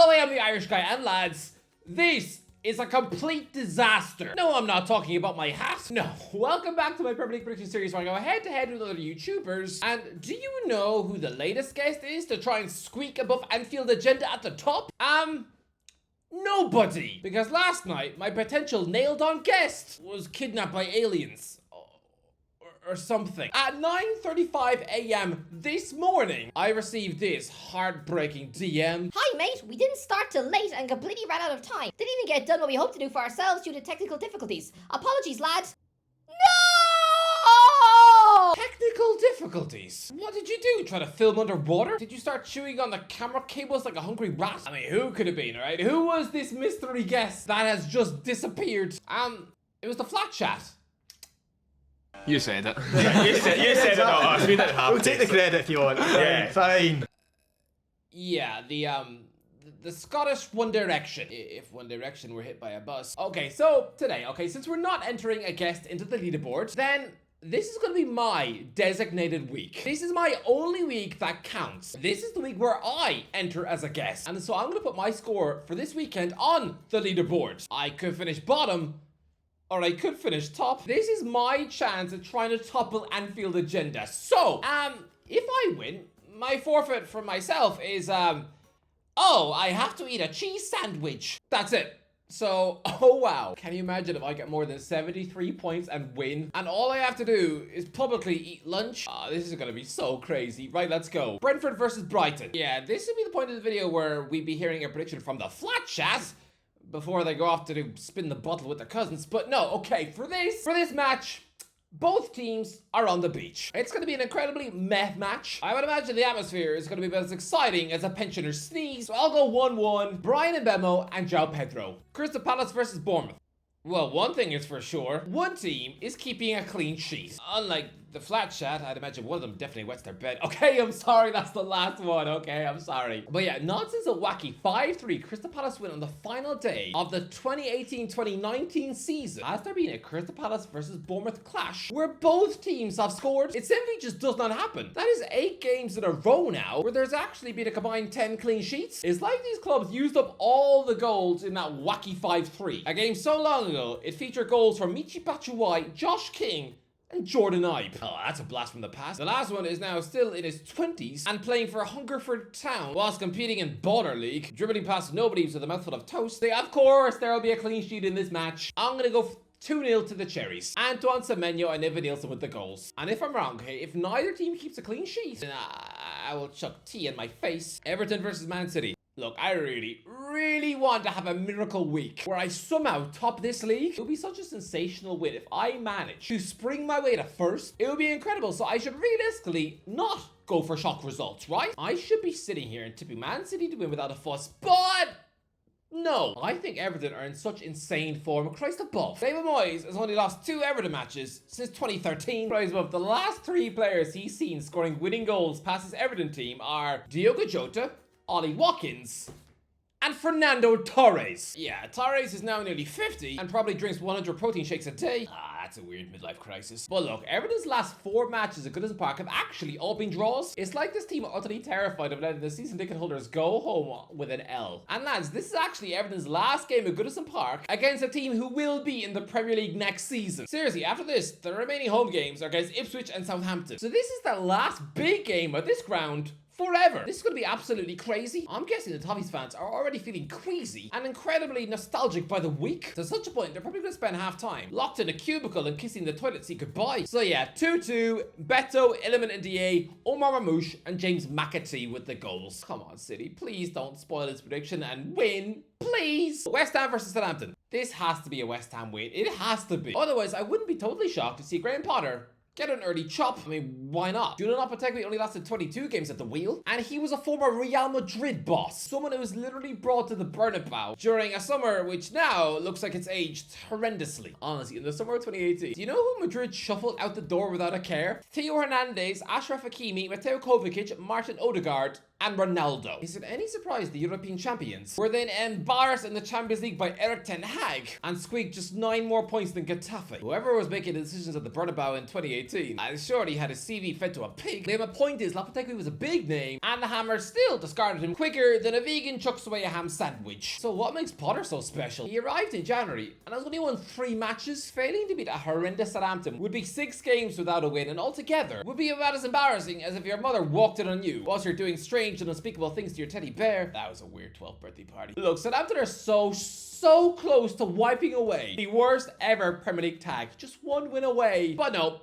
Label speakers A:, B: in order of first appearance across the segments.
A: Hello, I am the Irish guy, and lads, this is a complete disaster. No, I'm not talking about my hat. No. Welcome back to my Premier League prediction series where I go head-to-head with other YouTubers. And do you know who the latest guest is to try and squeak above Anfield agenda at the top? Nobody. Because last night, my potential nailed-on guest was kidnapped by aliens. Or something. At 9:35 a.m. this morning, I received this heartbreaking DM.
B: Hi mate, we didn't start till late and completely ran out of time. Didn't even get done what we hoped to do for ourselves due to technical difficulties. Apologies, lads. No!
A: Technical difficulties? What did you do? Try to film underwater? Did you start chewing on the camera cables like a hungry rat? I mean, who could have been, right? Who was this mystery guest that has just disappeared? It was the flat chat.
C: You said it.
D: You said it, not us. We didn't have
E: We'll take the credit if you want.
D: Yeah.
E: Fine.
A: Yeah, the Scottish One Direction. If One Direction were hit by a bus. Okay, so today, since we're not entering a guest into the leaderboard, then this is going to be my designated week. This is my only week that counts. This is the week where I enter as a guest. And so I'm going to put my score for this weekend on the leaderboard. I could finish bottom, or I could finish top. This is my chance at trying to topple Anfield agenda. So, if I win, my forfeit for myself is, oh, I have to eat a cheese sandwich. That's it. So, oh wow. Can you imagine if I get more than 73 points and win? And all I have to do is publicly eat lunch? This is gonna be so crazy. Right, let's go. Brentford versus Brighton. Yeah, this would be the point of the video where we'd be hearing a prediction from the flat chat before they go off to spin the bottle with their cousins. But no, okay, for this match, both teams are on the beach. It's going to be an incredibly meh match. I would imagine the atmosphere is going to be about as exciting as a pensioner's sneeze. So I'll go 1-1, Brian Mbemo and João Pedro. Crystal Palace versus Bournemouth. Well, one thing is for sure, one team is keeping a clean sheet. Unlike the flat chat, I'd imagine one of them definitely wets their bed. Okay, I'm sorry, that's the last one. Okay, I'm sorry. But yeah, nonsense a wacky 5-3 Crystal Palace win on the final day of the 2018-2019 season. Has there been a Crystal Palace versus Bournemouth clash where both teams have scored? It simply just does not happen. That is 8 games in a row now where there's actually been a combined 10 clean sheets. It's like these clubs used up all the goals in that wacky 5-3. A game so long ago, it featured goals from Michy Batshuayi, Josh King, and Jordan Ibe. Oh, that's a blast from the past. The last one is now still in his 20s and playing for Hungerford Town whilst competing in Border League, dribbling past nobody with a mouthful of toast. Of course, there will be a clean sheet in this match. I'm gonna go 2-0 to the Cherries. Antoine Semenyo and Ivan Nielsen with the goals. And if I'm wrong, okay, if neither team keeps a clean sheet, then I will chuck tea in my face. Everton versus Man City. Look, I really want to have a miracle week where I somehow top this league. It would be such a sensational win if I manage to spring my way to first. It would be incredible. So I should realistically not go for shock results, right? I should be sitting here and tipping Man City to win without a fuss, but no. I think Everton are in such insane form. Christ above. David Moyes has only lost 2 Everton matches since 2013. Christ above. The last 3 players he's seen scoring winning goals past his Everton team are Diogo Jota, Ollie Watkins, and Fernando Torres. Yeah, Torres is now nearly 50 and probably drinks 100 protein shakes a day. That's a weird midlife crisis. But look, Everton's last 4 matches at Goodison Park have actually all been draws. It's like this team are utterly terrified of letting the season ticket holders go home with an L. And lads, this is actually Everton's last game at Goodison Park against a team who will be in the Premier League next season. Seriously, after this, the remaining home games are against Ipswich and Southampton. So this is the last big game at this ground forever. This is going to be absolutely crazy. I'm guessing the Toffees fans are already feeling queasy and incredibly nostalgic by the week. To such a point, they're probably going to spend half time locked in a cubicle and kissing the toilet seat goodbye. So yeah, 2-2, Beto, Iliman Ndiaye, Omar Mamouche, and James McAtee with the goals. Come on, City. Please don't spoil this prediction and win. Please. West Ham versus Southampton. This has to be a West Ham win. It has to be. Otherwise, I wouldn't be totally shocked to see Graham Potter get an early chop. I mean, why not? Julian Lopetegui only lasted 22 games at the wheel, and he was a former Real Madrid boss. Someone who was literally brought to the Bernabeu during a summer which now looks like it's aged horrendously. Honestly, in the summer of 2018. Do you know who Madrid shuffled out the door without a care? Theo Hernandez, Achraf Hakimi, Mateo Kovacic, Martin Odegaard, and Ronaldo. Is it any surprise the European champions were then embarrassed in the Champions League by Erik ten Hag and squeaked just 9 more points than Getafe? Whoever was making the decisions at the Bernabeu in 2018, I'm sure he had his CV fed to a pig. The point is, Lopetegui was a big name, and the Hammer still discarded him quicker than a vegan chucks away a ham sandwich. So what makes Potter so special? He arrived in January and has only won 3 matches, failing to beat a horrendous Southampton would be 6 games without a win, and altogether would be about as embarrassing as if your mother walked in on you whilst you're doing strange and unspeakable things to your teddy bear. That was a weird 12th birthday party. Look, Southampton are so close to wiping away the worst ever Premier League tag. Just 1 win away. But no.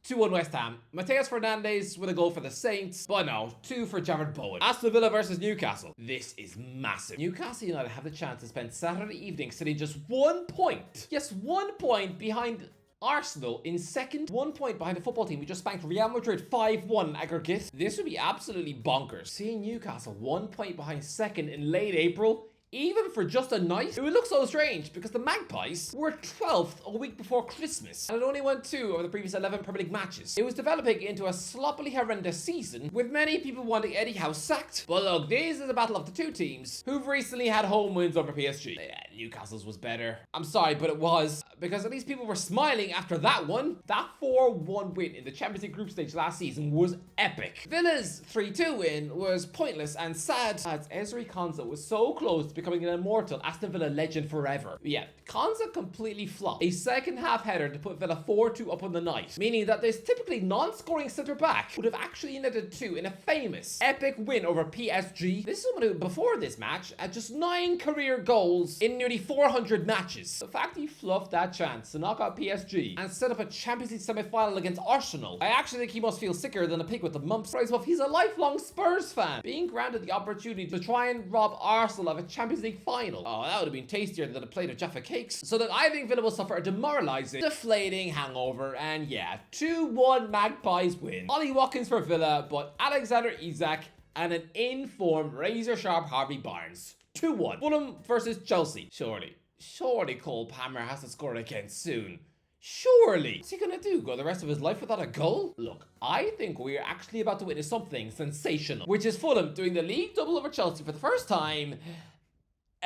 A: 2-1 West Ham. Mateus Fernandes with a goal for the Saints. But no, 2 for Jared Bowen. Aston Villa versus Newcastle. This is massive. Newcastle United have the chance to spend Saturday evening sitting just 1 point. Yes, 1 point behind Arsenal in second. 1 point behind the football team. We just spanked Real Madrid 5-1 aggregate. This would be absolutely bonkers. Seeing Newcastle 1 point behind second in late April, even for just a night, it would look so strange because the Magpies were 12th a week before Christmas and had only won 2 of the previous 11 Premier League matches. It was developing into a sloppily horrendous season, with many people wanting Eddie Howe sacked. But look, this is a battle of the 2 teams who've recently had home wins over PSG. Yeah, Newcastle's was better. I'm sorry, but it was, because at least people were smiling after that one. That 4-1 win in the Champions League group stage last season was epic. Villa's 3-2 win was pointless and sad, as Ezri Konsa was so close to becoming an immortal Aston Villa legend forever. But yeah, Konsa completely flopped a second half header to put Villa 4-2 up on the night, meaning that this typically non-scoring centre back would have actually netted 2 in a famous epic win over PSG. This is someone who, before this match, had just 9 career goals in nearly 400 matches. The fact he fluffed that chance to knock out PSG and set up a Champions League semi-final against Arsenal, I actually think he must feel sicker than a pig with the mumps. Right, well, he's a lifelong Spurs fan, being granted the opportunity to try and rob Arsenal of a Champions League final. Oh, that would have been tastier than a plate of Jaffa cakes. So that I think Villa will suffer a demoralising, deflating hangover, and yeah, 2-1 Magpies win. Ollie Watkins for Villa, but Alexander Isak and an in-form razor-sharp Harvey Barnes. 2-1. Fulham versus Chelsea. Surely Cole Palmer has to score again soon. Surely. What's he gonna do? Go the rest of his life without a goal? Look, I think we're actually about to witness something sensational, which is Fulham doing the league double over Chelsea for the first time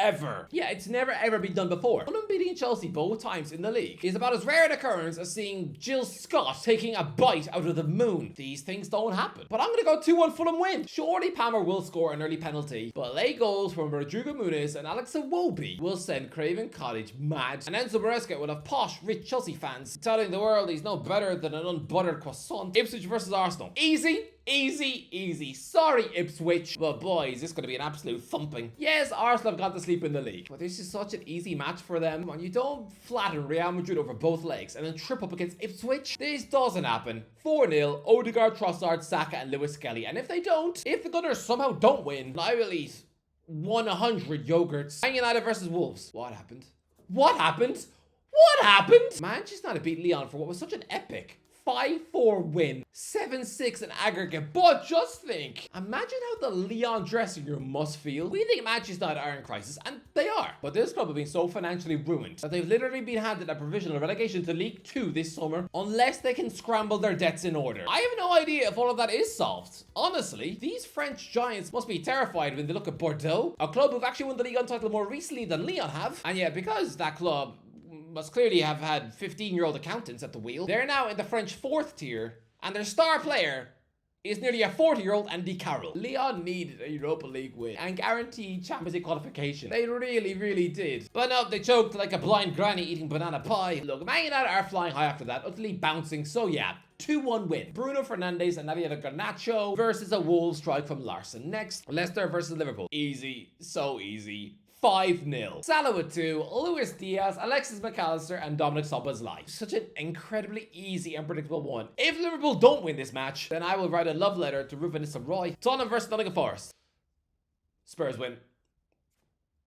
A: ever. Yeah, it's never ever been done before. Fulham beating Chelsea both times in the league is about as rare an occurrence as seeing Jill Scott taking a bite out of the moon. These things don't happen. But I'm gonna go 2-1 Fulham win. Surely Palmer will score an early penalty, but late goals from Rodrigo Muniz and Alex Iwobi will send Craven Cottage mad. And Enzo Maresca will have posh, rich Chelsea fans telling the world he's no better than an unbuttered croissant. Ipswich versus Arsenal. Easy. Sorry, Ipswich. But boys, this is going to be an absolute thumping. Yes, Arsenal have gone to sleep in the league, but this is such an easy match for them. Come on, you don't flatten Real Madrid over both legs and then trip up against Ipswich. This doesn't happen. 4-0, Odegaard, Trossard, Saka, and Lewis Kelly. And if the Gunners somehow don't win, I will eat 100 yogurts. Man United versus Wolves. What happened? Manchester United beat Lyon for what was such an epic 5-4 win, 7-6 in aggregate. But just think, imagine how the Lyon dressing room must feel. We think Manchester United are in crisis, and they are. But this club have been so financially ruined that they've literally been handed a provisional relegation to League 2 this summer unless they can scramble their debts in order. I have no idea if all of that is solved. Honestly, these French giants must be terrified when they look at Bordeaux, a club who've actually won the Ligue 1 title more recently than Lyon have. And yeah, because that club must clearly have had 15-year-old accountants at the wheel, they're now in the French 4th tier, and their star player is nearly a 40-year-old Andy Carroll. Lyon needed a Europa League win and guaranteed Champions League qualification. They really did. But no, they choked like a blind granny eating banana pie. Look, Man United are flying high after that, utterly bouncing, so yeah, 2-1 win. Bruno Fernandes and Nadia Garnacho versus a Wolves strike from Larson. Next, Leicester versus Liverpool. Easy, so easy. 5-0. Salah with 2, Luis Diaz, Alexis McAllister, and Dominic Szoboszlai. Such an incredibly easy and predictable one. If Liverpool don't win this match, then I will write a love letter to Ruben Nistelrooy. Tottenham versus Nottingham Forest. Spurs win.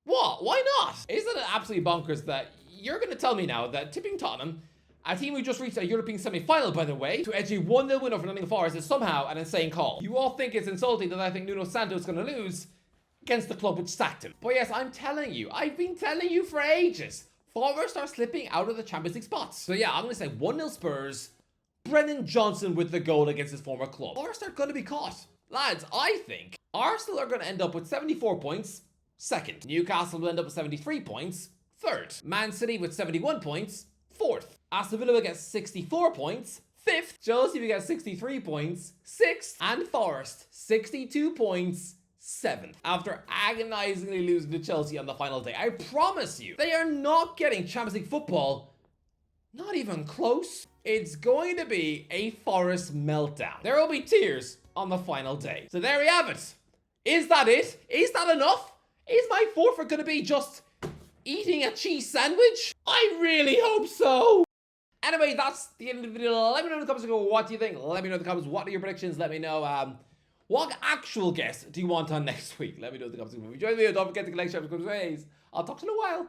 A: What? Why not? Isn't it absolutely bonkers that you're going to tell me now that tipping Tottenham, a team who just reached a European semi-final, by the way, to edge a 1-0 win over Nottingham Forest is somehow an insane call? You all think it's insulting that I think Nuno Santo is going to lose against the club which sacked him. But yes, I'm telling you, I've been telling you for ages, Forest are slipping out of the Champions League spots. So yeah, I'm going to say 1-0 Spurs, Brennan Johnson with the goal against his former club. Forest are going to be caught. Lads, I think Arsenal are going to end up with 74 points, second. Newcastle will end up with 73 points, third. Man City with 71 points, fourth. Aston Villa will get 64 points, fifth. Chelsea will get 63 points, sixth. And Forest, 62 points, seventh. After agonizingly losing to Chelsea on the final day, I promise you, they are not getting Champions League football. Not even close. It's going to be a Forest meltdown. There will be tears on the final day. So there we have it. Is that it? Is that enough? Is my forfeit going to be just eating a cheese sandwich? I really hope so. Anyway, that's the end of the video. Let me know in the comments what do you think. Let me know in the comments what are your predictions. Let me know what actual guest do you want on next week. Let me know in the comments. If you enjoyed the video, don't forget to like, share, subscribe. I'll talk to you in a while.